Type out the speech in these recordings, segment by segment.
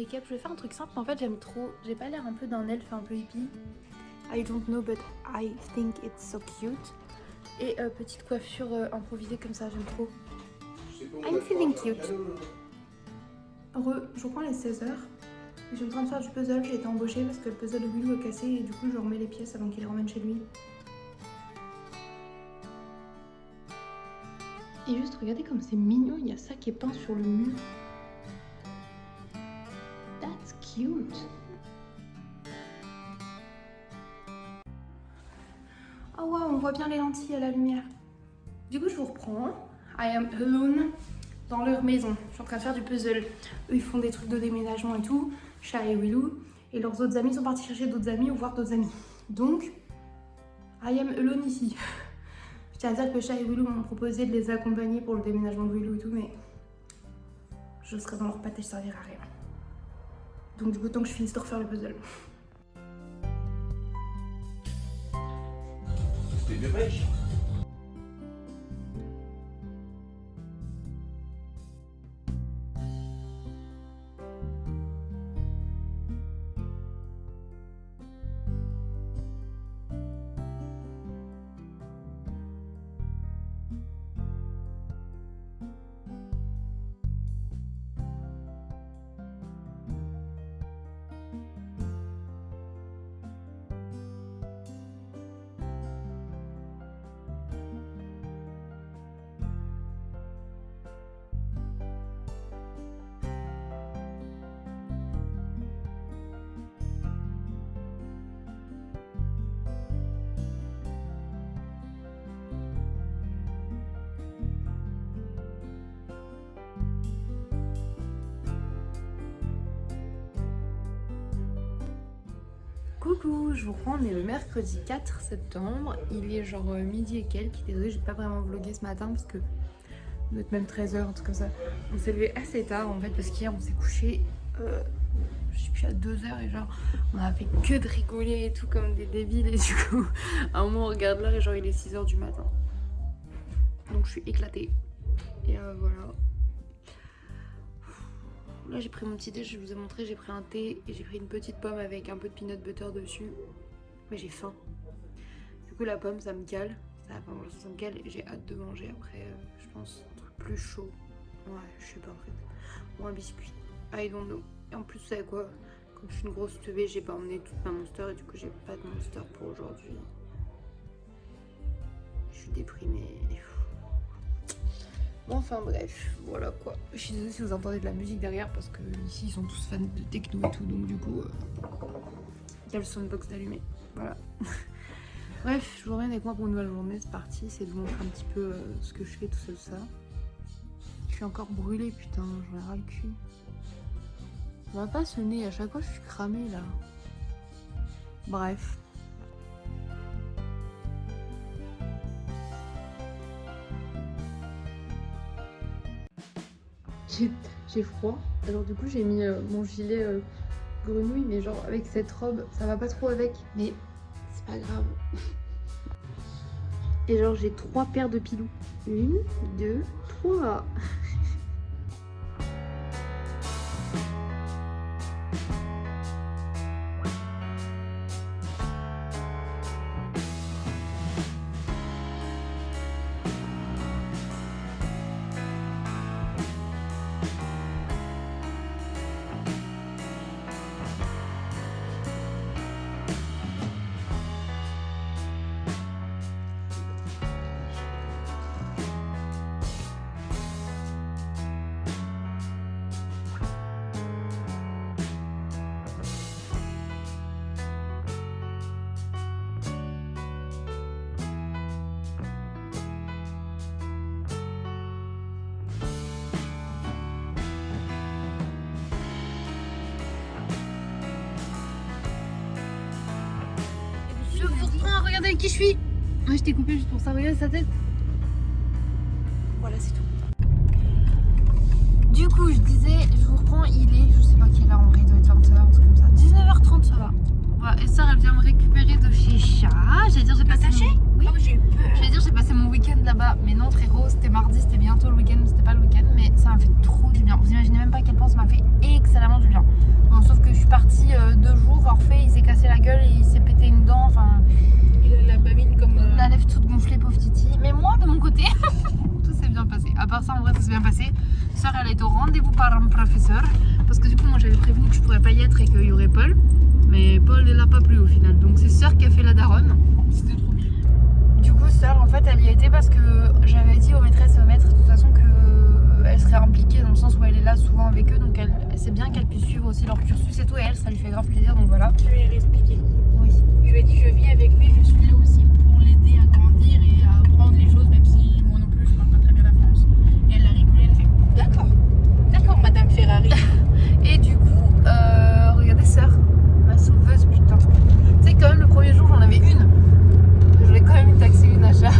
récap, je vais faire un truc simple, mais en fait j'aime trop. J'ai pas l'air un peu d'un elfe un peu hippie. I don't know but I think it's so cute. Et petite coiffure improvisée comme ça, j'aime trop. I'm feeling cute. Je reprends les 16h. Je suis en train de faire du puzzle, j'ai été embauchée parce que le puzzle de Willow est cassé et du coup je remets les pièces avant qu'il les ramène chez lui. Et juste regardez comme c'est mignon, il y a ça qui est peint sur le mur. That's cute. Oh wow, on voit bien les lentilles à la lumière. Du coup je vous reprends. I am alone dans leur maison. Je suis en train de faire du puzzle. Eux ils font des trucs de déménagement et tout. Chat et Willow. Et leurs autres amis sont partis chercher d'autres amis ou voir d'autres amis. Donc, I am alone ici. Je tiens à dire que Chat et Willow m'ont proposé de les accompagner pour le déménagement de Willow et tout, mais je serai dans leur pâté, je servirai à rien. Donc du coup, tant que je finisse de refaire le puzzle. C'était bien pêche. Coucou, je vous reprends, on est le mercredi 4 septembre, il est genre midi et quelques, désolée j'ai pas vraiment vlogué ce matin parce que on doit être même 13h, un truc comme ça. On s'est levé assez tard en fait parce qu'hier on s'est couché, je sais plus à 2h et genre on a fait que de rigoler et tout comme des débiles et du coup à un moment on regarde l'heure et genre il est 6h du matin. Donc je suis éclatée et voilà. Là j'ai pris mon petit thé, je vous ai montré, j'ai pris un thé et j'ai pris une petite pomme avec un peu de peanut butter dessus. Mais j'ai faim. Du coup la pomme ça me cale, ça me cale et j'ai hâte de manger après, je pense, un truc plus chaud. Ouais, je sais pas en fait. Ou un biscuit. I don't know. Et en plus vous savez quoi, comme je suis une grosse teubée, j'ai pas emmené toute ma Monster et du coup j'ai pas de Monster pour aujourd'hui. Je suis déprimée. Bon, enfin bref, voilà quoi. Je suis désolée si vous entendez de la musique derrière parce que ici ils sont tous fans de techno et tout, donc du coup il y a le soundbox d'allumé. Voilà. Bref, je vous reviens avec moi pour une nouvelle journée, c'est parti, c'est de vous montrer un petit peu ce que je fais, tout ça. Je suis encore brûlée, putain, j'en ai ras le cul. Ça va pas sonner, à chaque fois je suis cramée là. Bref. J'ai froid, alors du coup j'ai mis mon gilet grenouille, mais genre avec cette robe ça va pas trop avec, mais c'est pas grave. Et genre j'ai 3 paires de pilous. 1, 2, 3. Regardez avec qui je suis. Ouais, je t'ai coupé juste pour ça, regardez sa tête. Voilà, c'est tout. Du coup, je disais, je vous reprends, il est, je sais pas quelle heure en vrai, il doit être 20h, un truc comme ça. 19h30, ça va. Voilà, et ça, elle vient me récupérer de chez Chat. J'allais dire, j'ai passé. Oui. Oh, j'ai eu peur. J'allais dire, j'ai passé mon week-end là-bas. Amanda. Mais non frérot, c'était mardi, c'était bientôt le week-end, c'était pas le week-end, mais ça m'a fait trop du bien. Vous imaginez même pas à quel point ça m'a fait excellemment du bien. Bon, sauf que je suis partie 2 jours, Orphée il s'est cassé la gueule et il s'est pété une dent, enfin... Il a la babine comme... La lèvre toute gonflée, pauvre Titi. Mais moi, de mon côté, tout s'est bien passé. À part ça, en vrai, tout s'est bien passé. Sœur, elle est au rendez-vous par un professeur. Parce que du coup, moi, j'avais prévenu que je pourrais pas y être et qu'il y aurait Paul. Mais Paul, il l'a pas plu au final. Donc, c'est Sœur qui a fait la daronne. C'était trop bien. Du coup, Sœur, en fait, elle y a été parce que j'avais dit aux maîtresses et aux maîtres, de toute façon, qu'elle serait impliquée dans le sens où elle est là souvent avec eux. Donc, c'est bien qu'elle puisse suivre aussi leur cursus et tout. Et elle, ça lui fait grave plaisir. Donc, voilà. Je lui ai expliqué. Oui. Je lui ai dit, je vis avec lui, je suis là aussi pour l'aider à grandir et à apprendre les choses, même si moi non plus, je parle pas très bien la France. Et elle a rigolé, elle a fait, d'accord, d'accord, Madame Ferrari. Et du coup, regardez Sœur, ma sauveuse, putain. Tu sais, quand même, le premier jour, j'en avais une. J'aurais quand même taxé une achat.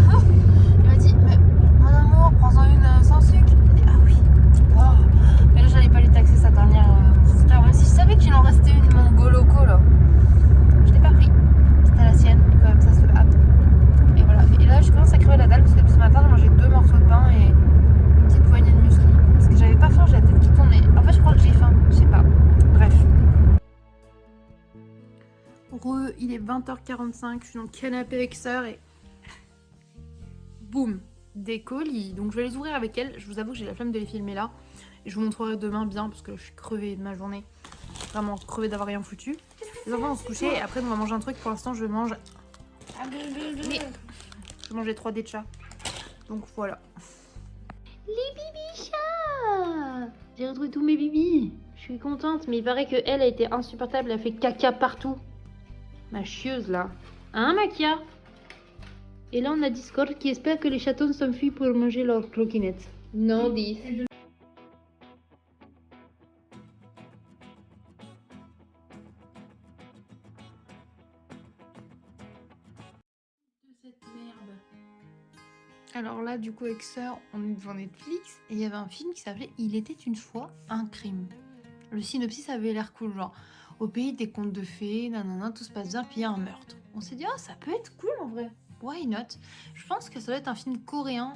Il m'a dit, mais mon amour, prends-en une sans sucre. J'ai dit, ah oui. Oh. Mais là, j'allais pas lui taxer sa dernière sister. Même si je savais qu'il en restait une mongoloco là. Je l'ai pas pris. C'était la sienne, quand même, ça se hâte. Et voilà. Et là, je commence à crever la dalle parce que depuis ce matin, j'ai mangé 2 morceaux de pain et une petite poignée de muesli. Parce que j'avais pas faim, j'ai la tête qui tournait. En fait, je crois que j'ai faim, je sais pas. Bref. Il est 20h45, je suis dans le canapé avec Sœur et boum, des colis. Donc je vais les ouvrir avec elle. Je vous avoue que j'ai la flemme de les filmer là. Et je vous montrerai demain bien parce que je suis crevée de ma journée. Vraiment crevée d'avoir rien foutu. Les enfants vont se coucher et après on va manger un truc. Pour l'instant je mange... Mais je vais manger 3D de chat. Donc voilà. Les bibichats! J'ai retrouvé tous mes bibis. Je suis contente, mais il paraît que elle a été insupportable. Elle a fait caca partout. Ma chieuse là. Hein, Makia? Et là, on a Discord qui espère que les chatons s'enfuient pour manger leurs croquinettes. Non, dis. De cette merde. Alors là, du coup, avec Sœur, on est devant Netflix et il y avait un film qui s'appelait Il était une fois un crime. Le synopsis avait l'air cool, genre au pays des contes de fées, nanana, tout se passe bien, puis il y a un meurtre. On s'est dit, ah, ça peut être cool en vrai. Why not? Je pense que ça doit être un film coréen,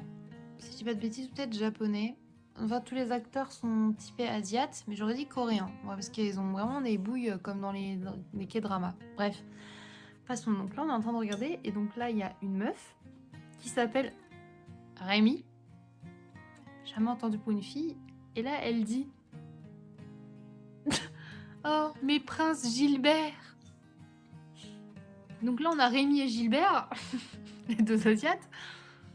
si je dis pas de bêtises, peut-être japonais. Enfin, tous les acteurs sont typés asiates, mais j'aurais dit coréen. Ouais, parce qu'ils ont vraiment des bouilles comme dans les K-dramas. Bref, passons. Donc là, on est en train de regarder, et donc là, il y a une meuf qui s'appelle Rémi. Jamais entendu pour une fille. Et là, elle dit... Oh, mes princes Gilbert. Donc là, on a Rémi et Gilbert, les 2 asiates.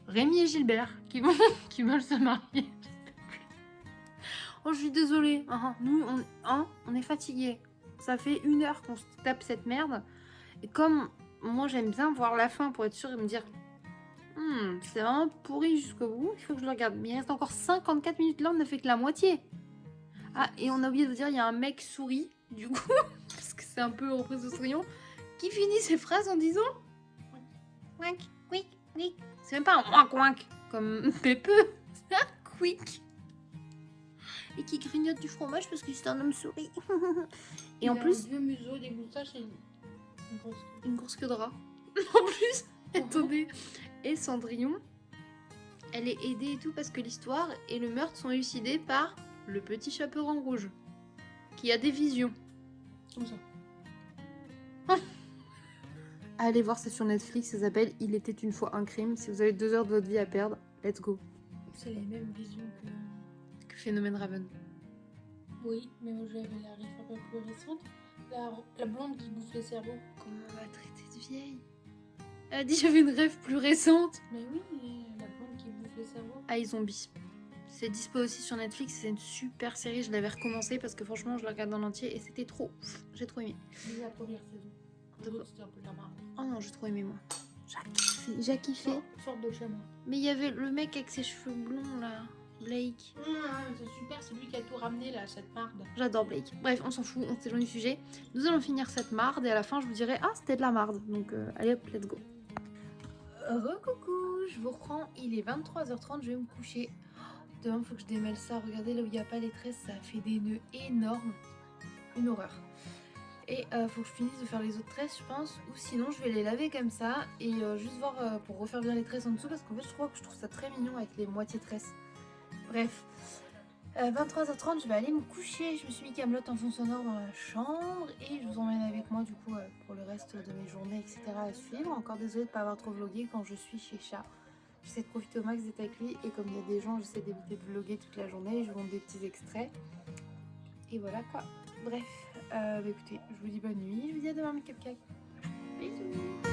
Rémi et Gilbert qui veulent se marier. Oh, je suis désolée. Nous, on est fatigués. Ça fait 1 heure qu'on se tape cette merde. Et comme moi, j'aime bien voir la fin pour être sûre et me dire c'est vraiment pourri jusqu'au bout, il faut que je le regarde. Mais il reste encore 54 minutes. Là, on n'a fait que la moitié. Ah, et on a oublié de dire, il y a un mec souris, du coup, parce que c'est un peu reprise de Cendrillon, qui finit ses phrases en disant Wink, quick, quick. C'est même pas un wink wink comme Pépeux, c'est un quick. Et qui grignote du fromage parce que c'est un homme souris. Et en plus. Un vieux museau, des moustaches et une grosse queue de rat. En plus, attendez. Et Cendrillon, elle est aidée et tout parce que l'histoire et le meurtre sont élucidés par le petit chaperon rouge qui a des visions. Comme ça. Allez voir, c'est sur Netflix, ça s'appelle Il était une fois un crime. Si vous avez 2 heures de votre vie à perdre, let's go. C'est les mêmes visions Que Phénomène Raven. Oui, mais moi j'avais la ref un peu plus récente. La blonde qui bouffe les cerveaux. Comment on va traiter de vieille? Elle a dit j'avais une rêve plus récente. Mais oui, la blonde qui bouffe les cerveaux. Ah, Zombie. C'est dispo aussi sur Netflix, c'est une super série, je l'avais recommencé parce que franchement je la regarde dans l'entier et c'était trop, j'ai trop aimé. C'est la première saison. C'était un peu de la marde. Oh non, j'ai trop aimé moi. J'ai kiffé. Sorte de schéma. Mais il y avait le mec avec ses cheveux blonds là, Blake. C'est super, c'est lui qui a tout ramené là, cette marde. J'adore Blake. Bref, on s'en fout, on s'éloigne du sujet. Nous allons finir cette marde et à la fin je vous dirai, ah c'était de la marde. Donc allez hop, let's go. Recoucou, je vous reprends, il est 23h30, je vais me coucher. Demain, il faut que je démêle ça. Regardez là où il n'y a pas les tresses, ça fait des nœuds énormes. Une horreur. Et faut que je finisse de faire les autres tresses je pense, ou sinon je vais les laver comme ça et juste voir pour refaire bien les tresses en dessous parce qu'en fait je trouve ça très mignon avec les moitiés tresses. Bref, 23h30 je vais aller me coucher, je me suis mis Kaamelott en fond sonore dans la chambre et je vous emmène avec moi du coup pour le reste de mes journées etc à suivre. Encore désolée de ne pas avoir trop vlogué quand je suis chez Chat. J'essaie de profiter au max d'être avec lui et comme il y a des gens j'essaie d'éviter de vlogger toute la journée, je vous montre des petits extraits. Et voilà quoi. Bref, écoutez, je vous dis bonne nuit, je vous dis à demain mes cupcakes. Bisous.